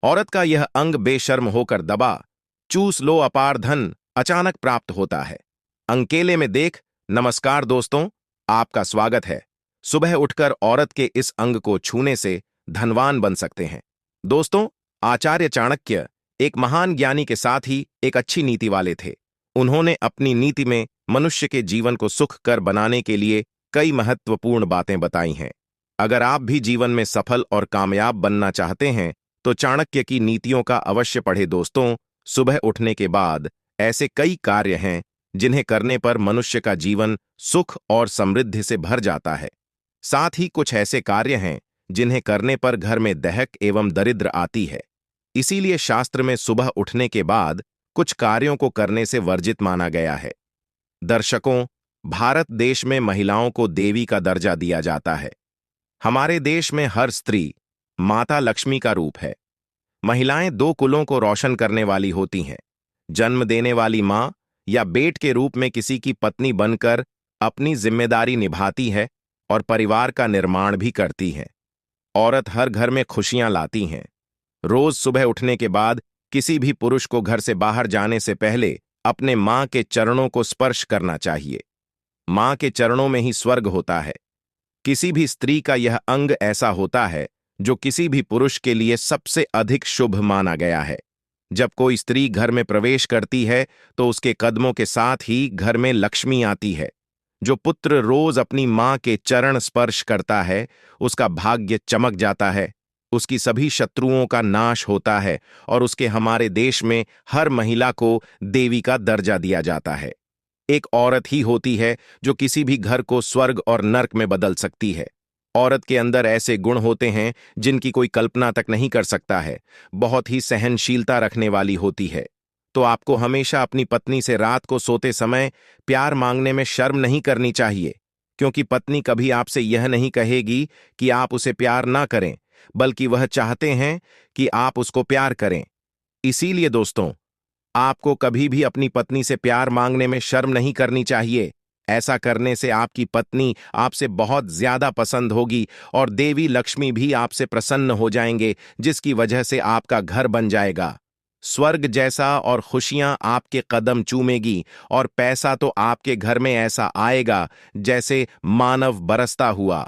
औरत का यह अंग बेशर्म होकर दबा, चूस लो अपार धन अचानक प्राप्त होता है। अंकेले में देख। नमस्कार दोस्तों, आपका स्वागत है। सुबह उठकर औरत के इस अंग को छूने से धनवान बन सकते हैं। दोस्तों, आचार्य चाणक्य एक महान ज्ञानी के साथ ही एक अच्छी नीति वाले थे। उन्होंने अपनी नीति में मनुष्य के जीवन को सुखकर बनाने के लिए कई महत्वपूर्ण बातें बताई हैं। अगर आप भी जीवन में सफल और कामयाब बनना चाहते हैं तो चाणक्य की नीतियों का अवश्य पढ़े दोस्तों। सुबह उठने के बाद ऐसे कई कार्य हैं जिन्हें करने पर मनुष्य का जीवन सुख और समृद्धि से भर जाता है। साथ ही कुछ ऐसे कार्य हैं जिन्हें करने पर घर में दहक एवं दरिद्र आती है। इसीलिए शास्त्र में सुबह उठने के बाद कुछ कार्यों को करने से वर्जित माना गया है। दर्शकों, भारत देश में महिलाओं को देवी का दर्जा दिया जाता है। हमारे देश में हर स्त्री माता लक्ष्मी का रूप है। महिलाएं दो कुलों को रोशन करने वाली होती हैं। जन्म देने वाली मां या बेट के रूप में किसी की पत्नी बनकर अपनी जिम्मेदारी निभाती है और परिवार का निर्माण भी करती है। औरत हर घर में खुशियां लाती हैं। रोज सुबह उठने के बाद किसी भी पुरुष को घर से बाहर जाने से पहले अपने मां के चरणों को स्पर्श करना चाहिए। मां के चरणों में ही स्वर्ग होता है। किसी भी स्त्री का यह अंग ऐसा होता है जो किसी भी पुरुष के लिए सबसे अधिक शुभ माना गया है। जब कोई स्त्री घर में प्रवेश करती है तो उसके कदमों के साथ ही घर में लक्ष्मी आती है। जो पुत्र रोज अपनी मां के चरण स्पर्श करता है उसका भाग्य चमक जाता है, उसकी सभी शत्रुओं का नाश होता है और उसके हमारे देश में हर महिला को देवी का दर्जा दिया जाता है। एक औरत ही होती है जो किसी भी घर को स्वर्ग और नर्क में बदल सकती है। औरत के अंदर ऐसे गुण होते हैं जिनकी कोई कल्पना तक नहीं कर सकता है। बहुत ही सहनशीलता रखने वाली होती है। तो आपको हमेशा अपनी पत्नी से रात को सोते समय प्यार मांगने में शर्म नहीं करनी चाहिए, क्योंकि पत्नी कभी आपसे यह नहीं कहेगी कि आप उसे प्यार ना करें, बल्कि वह चाहते हैं कि आप उसको प्यार करें। इसीलिए दोस्तों, आपको कभी भी अपनी पत्नी से प्यार मांगने में शर्म नहीं करनी चाहिए। ऐसा करने से आपकी पत्नी आपसे बहुत ज्यादा पसंद होगी और देवी लक्ष्मी भी आपसे प्रसन्न हो जाएंगे, जिसकी वजह से आपका घर बन जाएगा स्वर्ग जैसा और खुशियां आपके कदम चूमेगी और पैसा तो आपके घर में ऐसा आएगा जैसे मानव बरसता हुआ।